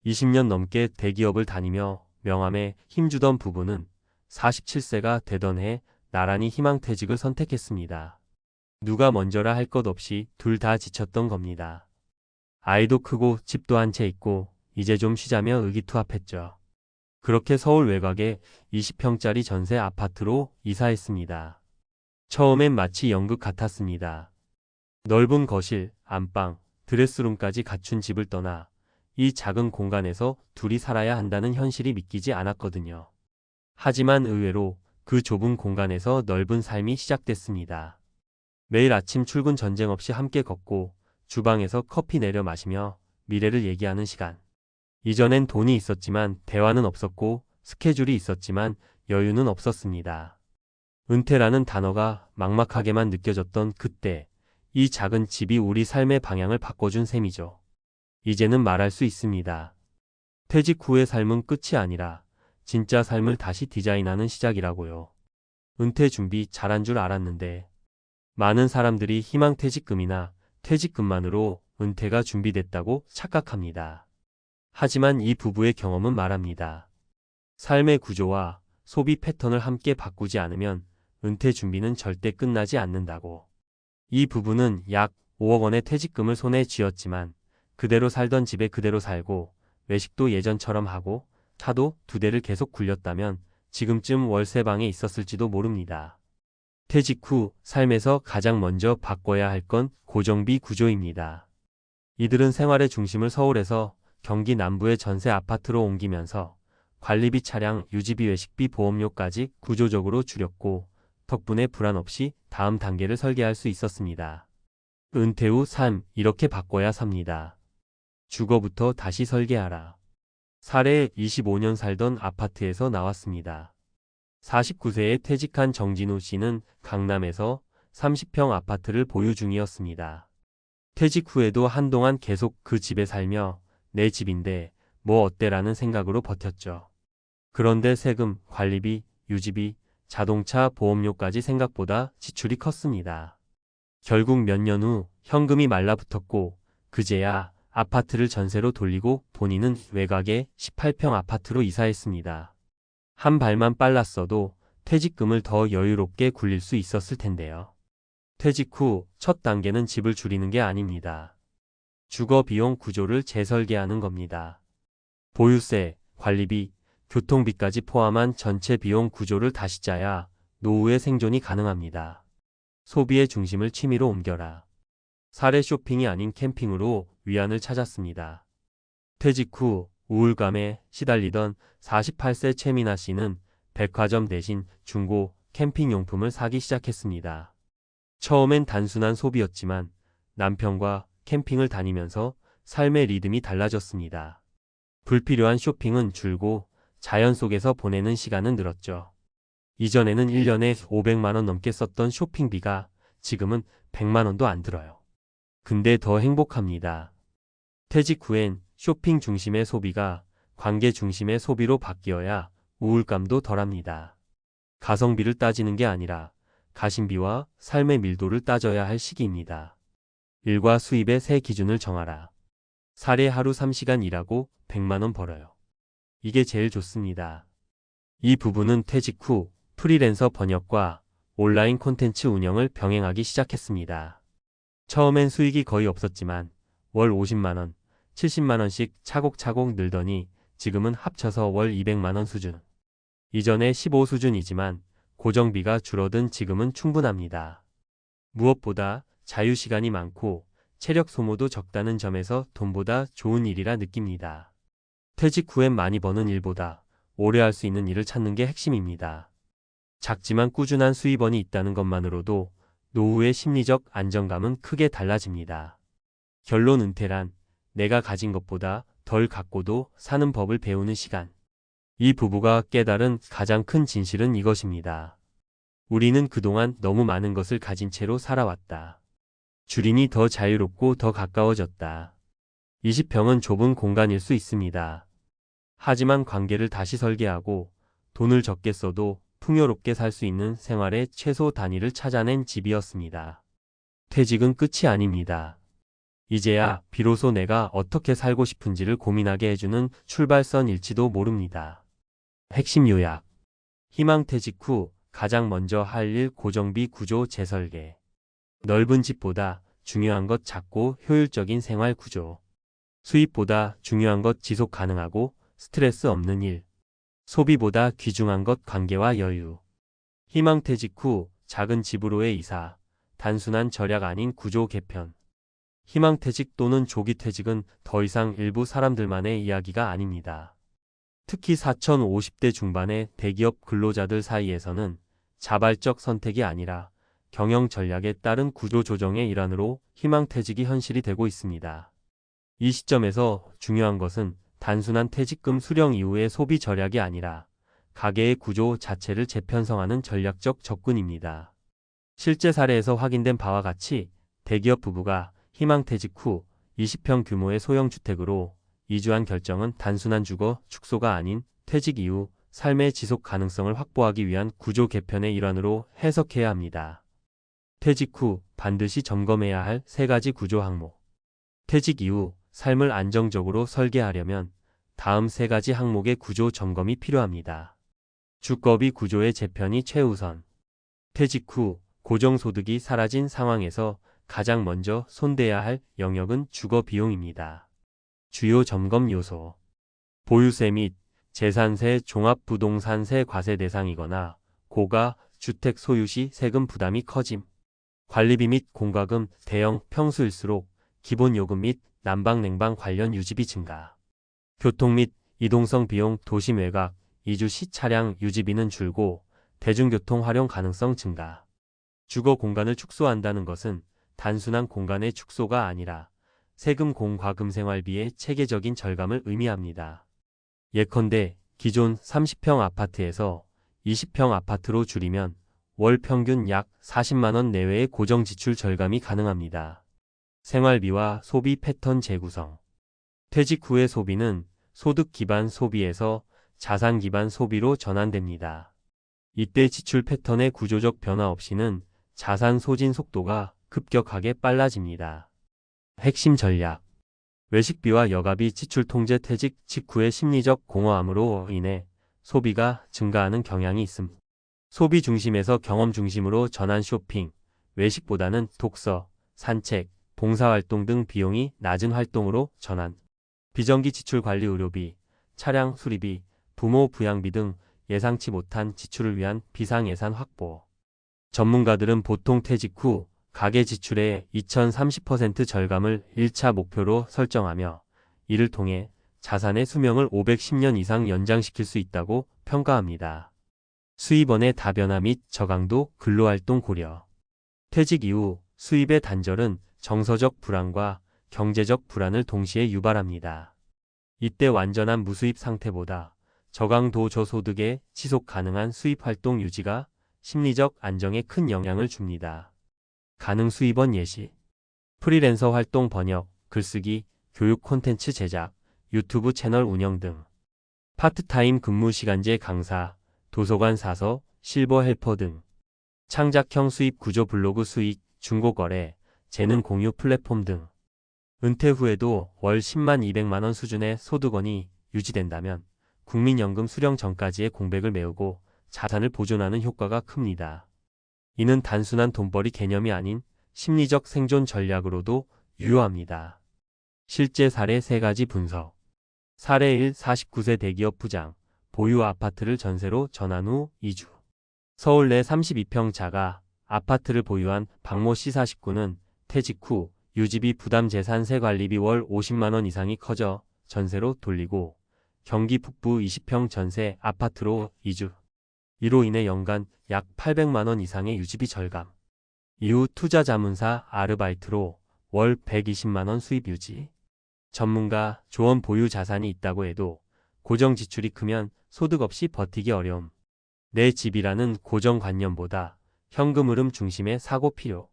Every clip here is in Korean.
20년 넘게 대기업을 다니며 명함에 힘주던 부부는 47세가 되던 해 나란히 희망퇴직을 선택했습니다. 누가 먼저라 할 것 없이 둘 다 지쳤던 겁니다. 아이도 크고 집도 한 채 있고 이제 좀 쉬자며 의기투합했죠. 그렇게 서울 외곽의 20평짜리 전세 아파트로 이사했습니다. 처음엔 마치 연극 같았습니다. 넓은 거실, 안방, 드레스룸까지 갖춘 집을 떠나 이 작은 공간에서 둘이 살아야 한다는 현실이 믿기지 않았거든요. 하지만 의외로 그 좁은 공간에서 넓은 삶이 시작됐습니다. 매일 아침 출근 전쟁 없이 함께 걷고 주방에서 커피 내려 마시며 미래를 얘기하는 시간. 이전엔 돈이 있었지만 대화는 없었고 스케줄이 있었지만 여유는 없었습니다. 은퇴라는 단어가 막막하게만 느껴졌던 그때 이 작은 집이 우리 삶의 방향을 바꿔준 셈이죠. 이제는 말할 수 있습니다. 퇴직 후의 삶은 끝이 아니라 진짜 삶을 다시 디자인하는 시작이라고요. 은퇴 준비 잘한 줄 알았는데 많은 사람들이 희망퇴직금이나 퇴직금만으로 은퇴가 준비됐다고 착각합니다. 하지만 이 부부의 경험은 말합니다. 삶의 구조와 소비 패턴을 함께 바꾸지 않으면 은퇴 준비는 절대 끝나지 않는다고. 이 부부는 약 5억 원의 퇴직금을 손에 쥐었지만 그대로 살던 집에 그대로 살고 외식도 예전처럼 하고 차도 2대를 계속 굴렸다면 지금쯤 월세방에 있었을지도 모릅니다. 퇴직 후 삶에서 가장 먼저 바꿔야 할 건 고정비 구조입니다. 이들은 생활의 중심을 서울에서 경기 남부의 전세 아파트로 옮기면서 관리비, 차량, 유지비, 외식비, 보험료까지 구조적으로 줄였고 덕분에 불안 없이 다음 단계를 설계할 수 있었습니다. 은퇴 후 삶 이렇게 바꿔야 삽니다. 주거부터 다시 설계하라. 사례 25년 살던 아파트에서 나왔습니다. 49세에 퇴직한 정진우 씨는 강남에서 30평 아파트를 보유 중이었습니다. 퇴직 후에도 한동안 계속 그 집에 살며 내 집인데 뭐 어때라는 생각으로 버텼죠. 그런데 세금, 관리비, 유지비, 자동차 보험료까지 생각보다 지출이 컸습니다. 결국 몇 년 후 현금이 말라붙었고 그제야 아파트를 전세로 돌리고 본인은 외곽의 18평 아파트로 이사했습니다. 한 발만 빨랐어도 퇴직금을 더 여유롭게 굴릴 수 있었을 텐데요. 퇴직 후 첫 단계는 집을 줄이는 게 아닙니다. 주거 비용 구조를 재설계하는 겁니다. 보유세, 관리비, 교통비까지 포함한 전체 비용 구조를 다시 짜야 노후의 생존이 가능합니다. 소비의 중심을 취미로 옮겨라. 사례 쇼핑이 아닌 캠핑으로 위안을 찾았습니다. 퇴직 후 우울감에 시달리던 48세 최민아 씨는 백화점 대신 중고 캠핑용품을 사기 시작했습니다. 처음엔 단순한 소비였지만 남편과 캠핑을 다니면서 삶의 리듬이 달라졌습니다. 불필요한 쇼핑은 줄고 자연 속에서 보내는 시간은 늘었죠. 이전에는 1년에 500만 원 넘게 썼던 쇼핑비가 지금은 100만 원도 안 들어요. 근데 더 행복합니다. 퇴직 후엔 쇼핑 중심의 소비가 관계 중심의 소비로 바뀌어야 우울감도 덜합니다. 가성비를 따지는 게 아니라 가심비와 삶의 밀도를 따져야 할 시기입니다. 일과 수입의 새 기준을 정하라. 사례 하루 3시간 일하고 100만 원 벌어요. 이게 제일 좋습니다. 이 부부는 퇴직 후 프리랜서 번역과 온라인 콘텐츠 운영을 병행하기 시작했습니다. 처음엔 수익이 거의 없었지만 월 50만 원, 70만 원씩 차곡차곡 늘더니 지금은 합쳐서 월 200만 원 수준. 이전에 15 수준이지만 고정비가 줄어든 지금은 충분합니다. 무엇보다 자유시간이 많고 체력 소모도 적다는 점에서 돈보다 좋은 일이라 느낍니다. 퇴직 후엔 많이 버는 일보다 오래 할 수 있는 일을 찾는 게 핵심입니다. 작지만 꾸준한 수입원이 있다는 것만으로도 노후의 심리적 안정감은 크게 달라집니다. 결론 은퇴란 내가 가진 것보다 덜 갖고도 사는 법을 배우는 시간. 이 부부가 깨달은 가장 큰 진실은 이것입니다. 우리는 그동안 너무 많은 것을 가진 채로 살아왔다. 줄이니 더 자유롭고 더 가까워졌다. 20평은 좁은 공간일 수 있습니다. 하지만 관계를 다시 설계하고 돈을 적게 써도 풍요롭게 살 수 있는 생활의 최소 단위를 찾아낸 집이었습니다. 퇴직은 끝이 아닙니다. 이제야 비로소 내가 어떻게 살고 싶은지를 고민하게 해주는 출발선일지도 모릅니다. 핵심 요약. 희망퇴직 후 가장 먼저 할 일 고정비 구조 재설계. 넓은 집보다 중요한 것 작고 효율적인 생활 구조. 수입보다 중요한 것 지속 가능하고 스트레스 없는 일. 소비보다 귀중한 것 관계와 여유. 희망퇴직 후 작은 집으로의 이사. 단순한 절약 아닌 구조 개편. 희망퇴직 또는 조기퇴직은 더 이상 일부 사람들만의 이야기가 아닙니다. 특히 4050대 중반의 대기업 근로자들 사이에서는 자발적 선택이 아니라 경영 전략에 따른 구조 조정의 일환으로 희망퇴직이 현실이 되고 있습니다. 이 시점에서 중요한 것은 단순한 퇴직금 수령 이후의 소비 절약이 아니라 가계의 구조 자체를 재편성하는 전략적 접근입니다. 실제 사례에서 확인된 바와 같이 대기업 부부가 희망퇴직 후 20평 규모의 소형 주택으로 이주한 결정은 단순한 주거 축소가 아닌 퇴직 이후 삶의 지속 가능성을 확보하기 위한 구조 개편의 일환으로 해석해야 합니다. 퇴직 후 반드시 점검해야 할 3가지 구조 항목. 퇴직 이후 삶을 안정적으로 설계하려면 다음 3가지 항목의 구조 점검이 필요합니다. 주거비 구조의 재편이 최우선. 퇴직 후 고정소득이 사라진 상황에서 가장 먼저 손대야 할 영역은 주거 비용입니다. 주요 점검 요소. 보유세 및 재산세 종합부동산세 과세 대상이거나 고가 주택 소유 시 세금 부담이 커짐. 관리비 및 공과금 대형 평수일수록 기본요금 및 난방 냉방 관련 유지비 증가. 교통 및 이동성 비용 도심 외곽, 이주 시 차량 유지비는 줄고 대중교통 활용 가능성 증가. 주거 공간을 축소한다는 것은 단순한 공간의 축소가 아니라 세금 공과금 생활비의 체계적인 절감을 의미합니다. 예컨대 기존 30평 아파트에서 20평 아파트로 줄이면 월 평균 약 40만원 내외의 고정 지출 절감이 가능합니다. 생활비와 소비 패턴 재구성. 퇴직 후의 소비는 소득 기반 소비에서 자산 기반 소비로 전환됩니다. 이때 지출 패턴의 구조적 변화 없이는 자산 소진 속도가 급격하게 빨라집니다. 핵심 전략. 외식비와 여가비 지출 통제. 퇴직 직후의 심리적 공허함으로 인해 소비가 증가하는 경향이 있음. 소비 중심에서 경험 중심으로 전환. 쇼핑, 외식보다는 독서, 산책, 봉사활동 등 비용이 낮은 활동으로 전환. 비정기 지출 관리. 의료비, 차량 수리비, 부모 부양비 등 예상치 못한 지출을 위한 비상예산 확보. 전문가들은 보통 퇴직 후 가계 지출의 2030% 절감을 1차 목표로 설정하며 이를 통해 자산의 수명을 510년 이상 연장시킬 수 있다고 평가합니다. 수입원의 다변화 및 저강도 근로활동 고려. 퇴직 이후 수입의 단절은 정서적 불안과 경제적 불안을 동시에 유발합니다. 이때 완전한 무수입 상태보다 저강도 저소득의 지속 가능한 수입 활동 유지가 심리적 안정에 큰 영향을 줍니다. 가능 수입원 예시. 프리랜서 활동 번역, 글쓰기, 교육 콘텐츠 제작, 유튜브 채널 운영 등. 파트타임 근무 시간제 강사, 도서관 사서, 실버 헬퍼 등. 창작형 수입 구조. 블로그 수익, 중고거래, 재능 공유 플랫폼 등. 은퇴 후에도 월 10만 200만원 수준의 소득원이 유지된다면 국민연금 수령 전까지의 공백을 메우고 자산을 보존하는 효과가 큽니다. 이는 단순한 돈벌이 개념이 아닌 심리적 생존 전략으로도 유효합니다. 실제 사례 3가지 분석. 사례 1. 49세 대기업 부장, 보유 아파트를 전세로 전환 후 이주. 서울 내 32평 자가 아파트를 보유한 박모 씨 49는 퇴직 후 유지비 부담 재산세 관리비 월 50만원 이상이 커져 전세로 돌리고 경기 북부 20평 전세 아파트로 이주. 이로 인해 연간 약 800만원 이상의 유지비 절감. 이후 투자 자문사 아르바이트로 월 120만원 수입 유지. 전문가 조언. 보유 자산이 있다고 해도 고정 지출이 크면 소득 없이 버티기 어려움. 내 집이라는 고정관념보다 현금 흐름 중심의 사고 필요.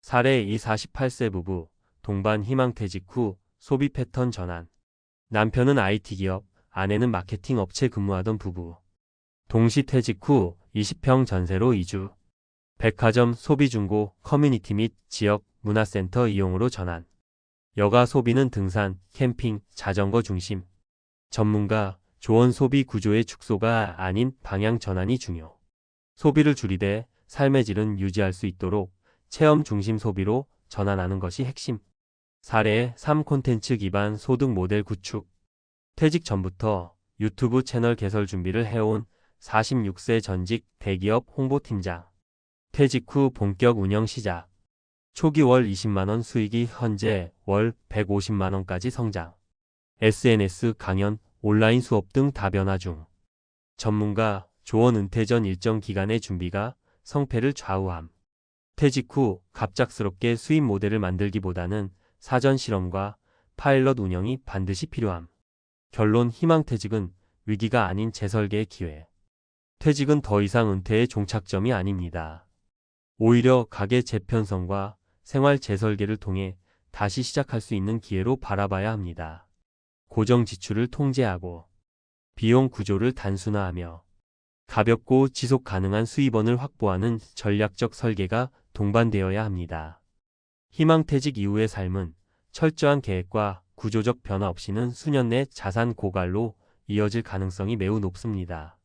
사례 2. 48세 부부, 동반 희망퇴직 후 소비 패턴 전환. 남편은 IT 기업, 아내는 마케팅 업체 근무하던 부부. 동시 퇴직 후 20평 전세로 이주. 백화점, 소비중고, 커뮤니티 및 지역 문화센터 이용으로 전환. 여가 소비는 등산, 캠핑, 자전거 중심. 전문가, 조언 소비 구조의 축소가 아닌 방향 전환이 중요. 소비를 줄이되 삶의 질은 유지할 수 있도록 체험 중심 소비로 전환하는 것이 핵심. 사례 3 콘텐츠 기반 소득 모델 구축. 퇴직 전부터 유튜브 채널 개설 준비를 해온 46세 전직 대기업 홍보팀장. 퇴직 후 본격 운영 시작. 초기 월 20만원 수익이 현재 월 150만원까지 성장. SNS 강연, 온라인 수업 등 다변화 중. 전문가, 조언 은퇴 전 일정 기간의 준비가 성패를 좌우함. 퇴직 후 갑작스럽게 수입 모델을 만들기보다는 사전 실험과 파일럿 운영이 반드시 필요함. 결론 희망퇴직은 위기가 아닌 재설계의 기회. 퇴직은 더 이상 은퇴의 종착점이 아닙니다. 오히려 가계 재편성과 생활 재설계를 통해 다시 시작할 수 있는 기회로 바라봐야 합니다. 고정 지출을 통제하고 비용 구조를 단순화하며 가볍고 지속 가능한 수입원을 확보하는 전략적 설계가 동반되어야 합니다. 희망퇴직 이후의 삶은 철저한 계획과 구조적 변화 없이는 수년 내 자산 고갈로 이어질 가능성이 매우 높습니다.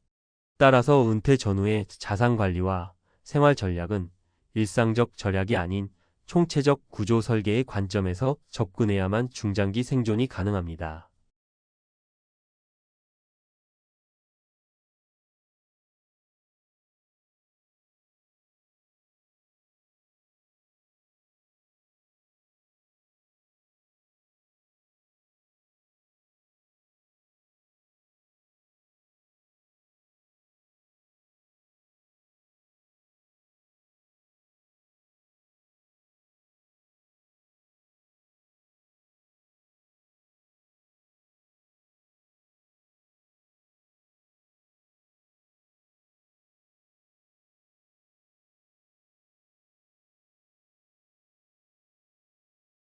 따라서 은퇴 전후의 자산 관리와 생활 전략은 일상적 절약이 아닌 총체적 구조 설계의 관점에서 접근해야만 중장기 생존이 가능합니다.